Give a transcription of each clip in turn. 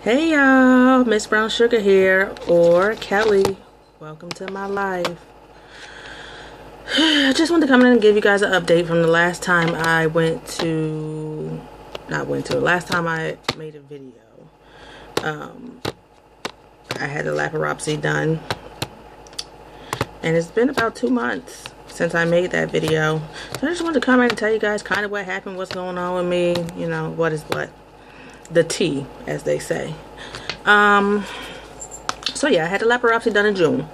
Hey y'all, Miss Brown Sugar here, or Kelly. Welcome to my life. I just wanted to come in and give you guys an update from the last time I last time I made a video. I had the laparoscopy done, and it's been about 2 months since I made that video. So I just wanted to come in and tell you guys kind of what happened, what's going on with me, you know, what is what. The tea, as they say. So yeah, I had the laparoscopy done in June.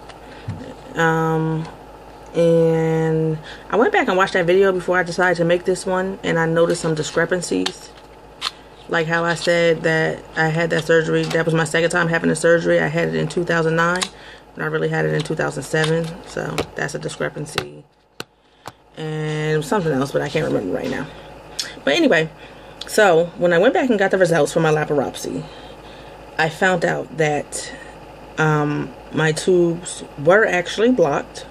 And I went back and watched that video before I decided to make this one, and I noticed some discrepancies. Like how I said that I had that surgery, that was my second time having the surgery. I had it in 2009, and I really had it in 2007. So that's a discrepancy. And it was something else, but I can't remember right now. But anyway, so when I went back and got the results for my laparoscopy, I found out that my tubes were actually blocked,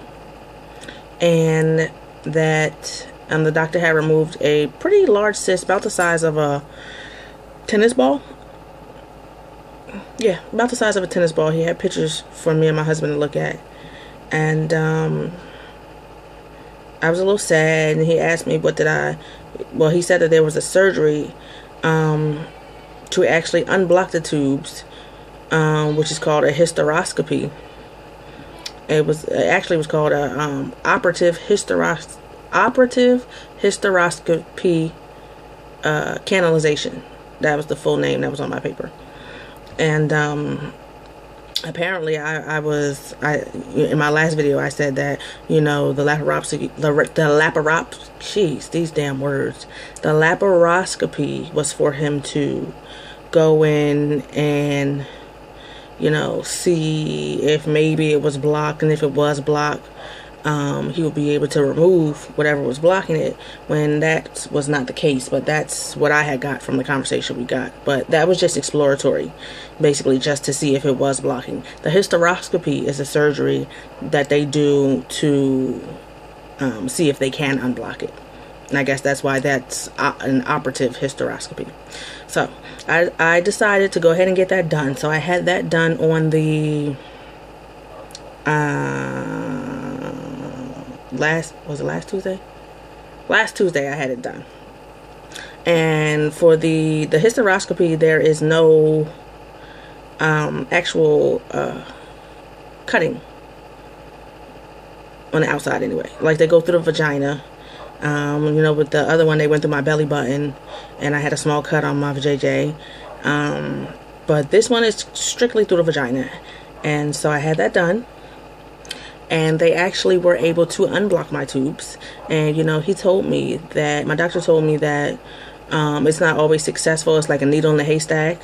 and that the doctor had removed a pretty large cyst, about the size of a tennis ball. Yeah, about the size of a tennis ball. He had pictures for me and my husband to look at, and I was a little sad, and he asked me well, he said that there was a surgery to actually unblock the tubes, which is called a hysteroscopy. It was called a operative hysteroscopy canalization. That was the full name that was on my paper. And apparently in my last video I said that, you know, the laparoscopy, these damn words, the laparoscopy was for him to go in and, you know, see if maybe it was blocked, and if it was blocked, he would be able to remove whatever was blocking it, when that was not the case. But that's what I had got from the conversation we got. But that was just exploratory, basically just to see if it was blocking. The hysteroscopy is a surgery that they do to see if they can unblock it. And I guess that's why that's an operative hysteroscopy. So I decided to go ahead and get that done. So I had that done on the last Tuesday? Last Tuesday I had it done. And for the hysteroscopy, there is no actual cutting on the outside anyway. Like, they go through the vagina. You know, with the other one, they went through my belly button, and I had a small cut on my vajayjay. But this one is strictly through the vagina. And so I had that done. And they actually were able to unblock my tubes. And, you know, my doctor told me that it's not always successful. It's like a needle in a haystack.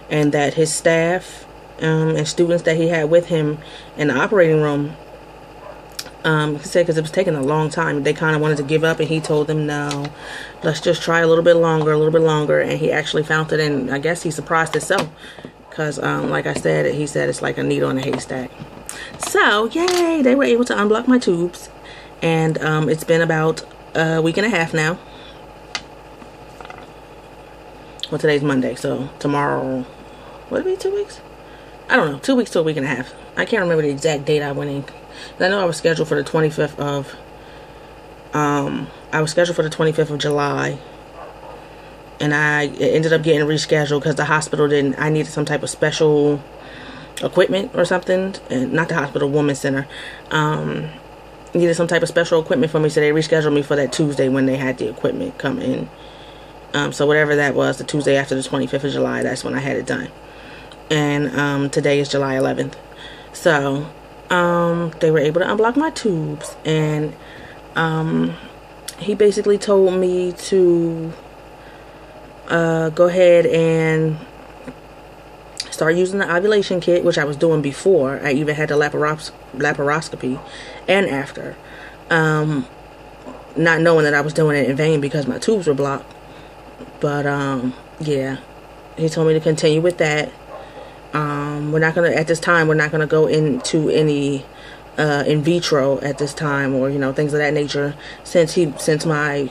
And that his staff and students that he had with him in the operating room, he said, because it was taking a long time, they kind of wanted to give up, and he told them, no, let's just try a little bit longer. And he actually found it, and I guess he's surprised himself, because like I said, he said it's like a needle in a haystack. So yay, they were able to unblock my tubes, and it's been about a week and a half now. Well, today's Monday, so tomorrow, would it be 2 weeks? I don't know, 2 weeks to a week and a half. I can't remember the exact date I went in. I know I was scheduled for the 25th of July, and I ended up getting rescheduled because the hospital I needed some type of special equipment or something, and not the hospital, women's center, needed some type of special equipment for me, so they rescheduled me for that Tuesday when they had the equipment come in. So whatever that was, the Tuesday after the 25th of July, that's when I had it done. And today is July 11th. So they were able to unblock my tubes, and he basically told me to go ahead and start using the ovulation kit, which I was doing before I even had the laparoscopy and after, not knowing that I was doing it in vain because my tubes were blocked. But yeah, he told me to continue with that. At this time we're not gonna go into any in vitro at this time, or, you know, things of that nature, since my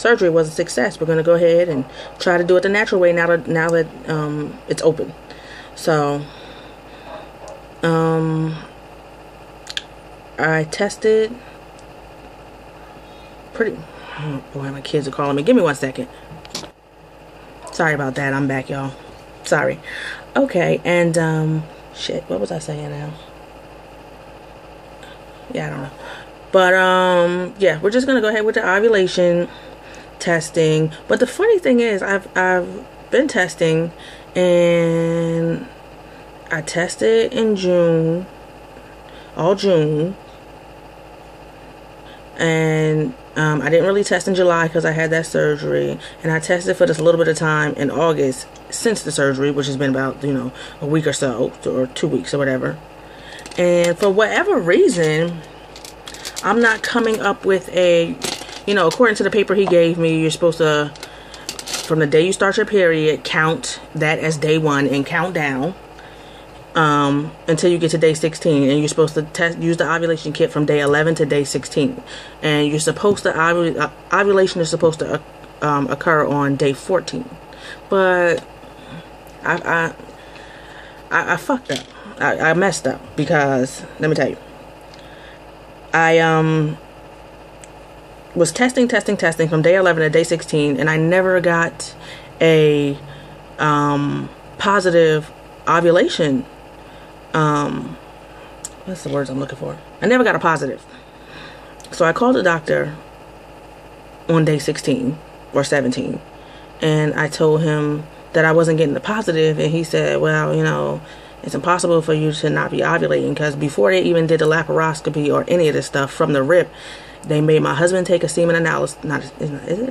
surgery was a success. We're going to go ahead and try to do it the natural way now that it's open. So I tested oh boy, my kids are calling me. Give me 1 second. Sorry about that. I'm back, y'all. Sorry. Okay, and shit, what was I saying now? Yeah, I don't know. But yeah, we're just gonna go ahead with the ovulation testing. But the funny thing is, I've been testing, and I tested in June, all June, and I didn't really test in July because I had that surgery, and I tested for just a little bit of time in August since the surgery, which has been about, you know, a week or so, or 2 weeks or whatever. And for whatever reason, I'm not coming up with a, you know, according to the paper he gave me, you're supposed to, from the day you start your period, count that as day 1 and count down until you get to day 16, and you're supposed to use the ovulation kit from day 11 to day 16, and you're supposed to ovulation is supposed to occur on day 14. But I fucked up. I messed up, because let me tell you, I was testing from day 11 to day 16, and I never got a positive ovulation. What's the words I'm looking for? I never got a positive. So I called the doctor on day 16 or 17, and I told him that I wasn't getting the positive, and he said, well, you know, it's impossible for you to not be ovulating, because before they even did the laparoscopy or any of this stuff from the rip, they made my husband take a semen analysis,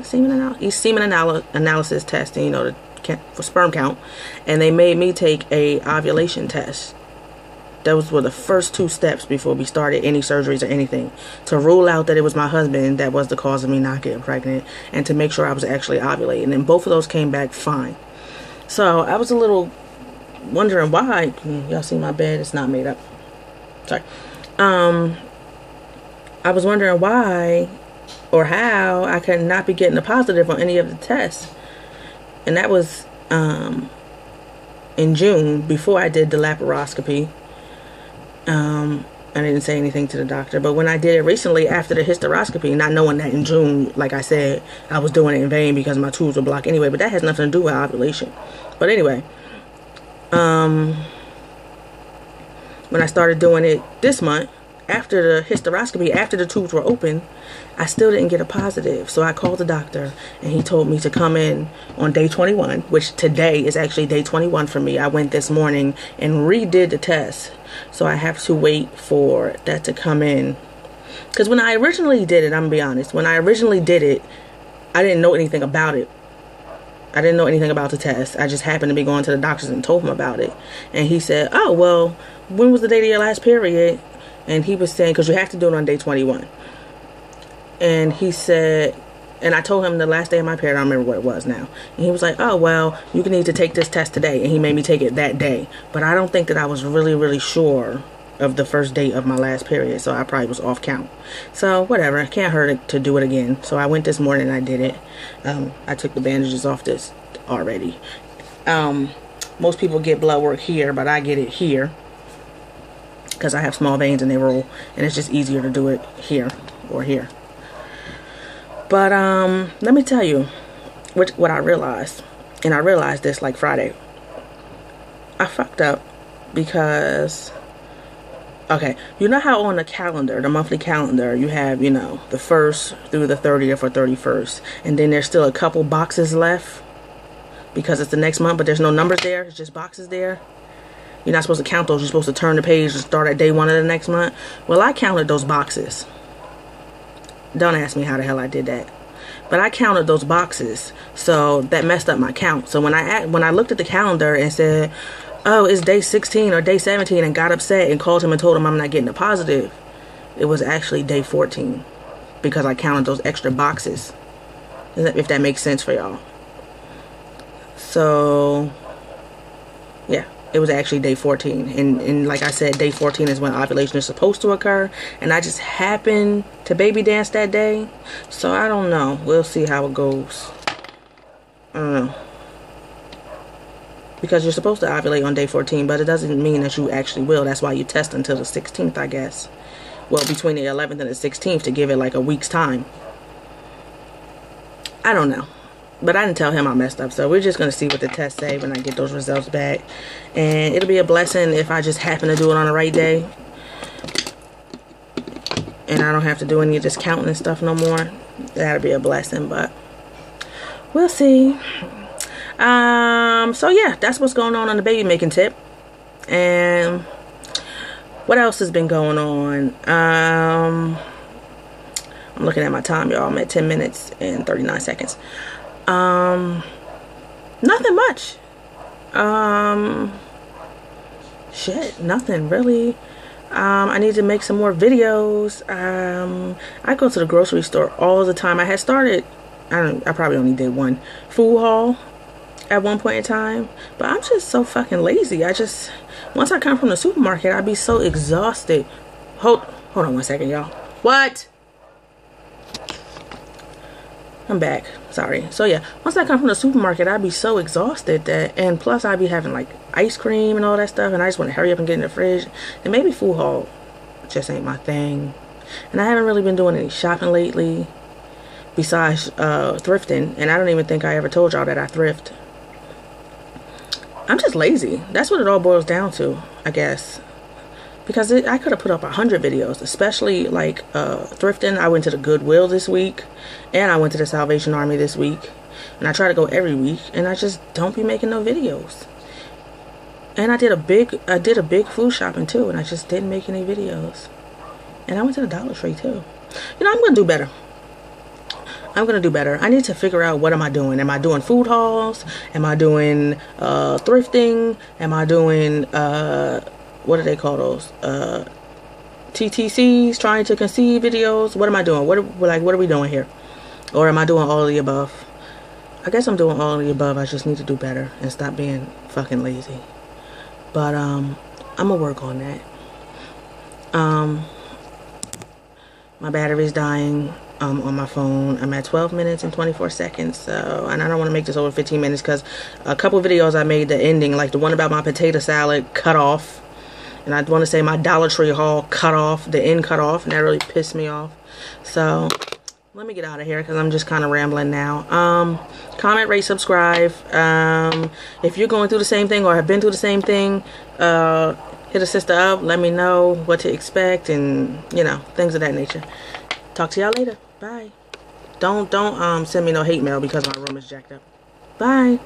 semen analysis test, you know, for sperm count, and they made me take a ovulation test. Those were the first 2 steps before we started any surgeries or anything, to rule out that it was my husband that was the cause of me not getting pregnant, and to make sure I was actually ovulating. And both of those came back fine. So I was a little wondering why. Y'all see my bed? It's not made up. Sorry. I was wondering why or how I could not be getting a positive on any of the tests. And that was in June, before I did the laparoscopy. I didn't say anything to the doctor, but when I did it recently after the hysteroscopy, not knowing that in June, like I said, I was doing it in vain because my tubes were blocked anyway, but that has nothing to do with ovulation. But anyway, when I started doing it this month, after the hysteroscopy, after the tubes were open, I still didn't get a positive. So I called the doctor, and he told me to come in on day 21, which today is actually day 21 for me. I went this morning and redid the test. So I have to wait for that to come in. Because when I originally did it, I'm going to be honest, when I originally did it, I didn't know anything about it. I didn't know anything about the test. I just happened to be going to the doctors and told him about it. And he said, oh, well, when was the date of your last period? And he was saying, because you have to do it on day 21. And he said, and I told him the last day of my period, I don't remember what it was now. And he was like, oh, well, you need to take this test today. And he made me take it that day. But I don't think that I was really sure of the first date of my last period. So I probably was off count. So whatever, can't hurt it to do it again. So I went this morning and I did it. I took the bandages off this already. Most people get blood work here, but I get it here, because I have small veins and they roll, and it's just easier to do it here or here. But let me tell you what I realized, and I realized this like Friday. I fucked up because, okay, you know how on the calendar, the monthly calendar, you have, you know, the 1st through the 30th or 31st, and then there's still a couple boxes left because it's the next month, but there's no numbers there, it's just boxes there. You're not supposed to count those. You're supposed to turn the page and start at day 1 of the next month. Well, I counted those boxes. Don't ask me how the hell I did that. But I counted those boxes. So that messed up my count. So when I looked at the calendar and said, oh, it's day 16 or day 17, and got upset and called him and told him I'm not getting a positive, it was actually day 14, because I counted those extra boxes. If that makes sense for y'all. So, yeah. it was actually day 14. And like I said, day 14 is when ovulation is supposed to occur. And I just happened to baby dance that day. So I don't know. We'll see how it goes. I don't know. Because you're supposed to ovulate on day 14, but it doesn't mean that you actually will. That's why you test until the 16th, I guess. Well, between the 11th and the 16th to give it like a week's time. I don't know. But I didn't tell him I messed up. So we're just going to see what the tests say when I get those results back. And it'll be a blessing if I just happen to do it on the right day. And I don't have to do any of this counting and stuff no more. That'll be a blessing, but we'll see. So yeah, that's what's going on the baby making tip. And what else has been going on? I'm looking at my time, y'all. I'm at 10 minutes and 39 seconds. Nothing much. Shit, nothing really. I need to make some more videos. I go to the grocery store all the time. I had started, I probably only did one food haul at one point in time, but I'm just so fucking lazy. Once I come from the supermarket, I'd be so exhausted. Hold on 1 second, y'all. What? I'm back. Sorry. So yeah, once I come from the supermarket, I'd be so exhausted that, and plus I'd be having like ice cream and all that stuff, and I just want to hurry up and get in the fridge. And maybe food haul just ain't my thing. And I haven't really been doing any shopping lately, besides thrifting. And I don't even think I ever told y'all that I thrift. I'm just lazy. That's what it all boils down to, I guess. Because I could have put up 100 videos, especially like thrifting. I went to the Goodwill this week, and I went to the Salvation Army this week, and I try to go every week, and I just don't be making no videos. And I did a big food shopping too, and I just didn't make any videos. And I went to the Dollar Tree too. You know, I'm gonna do better. I'm gonna do better. I need to figure out, what am I doing? Am I doing food hauls? Am I doing thrifting? Am I doing what do they call those? TTCs, trying to conceive videos? What am I doing? What are we doing here? Or am I doing all of the above? I guess I'm doing all of the above. I just need to do better and stop being fucking lazy. But I'm gonna work on that. My battery's dying on my phone. I'm at 12 minutes and 24 seconds. So, and I don't want to make this over 15 minutes because a couple videos I made, the ending, like the one about my potato salad, cut off. And I want to say my Dollar Tree haul cut off, the end cut off, and that really pissed me off. So let me get out of here because I'm just kind of rambling now. Comment, rate, subscribe. If you're going through the same thing or have been through the same thing, hit a sister up. Let me know what to expect and, you know, things of that nature. Talk to y'all later. Bye. Don't send me no hate mail because my room is jacked up. Bye.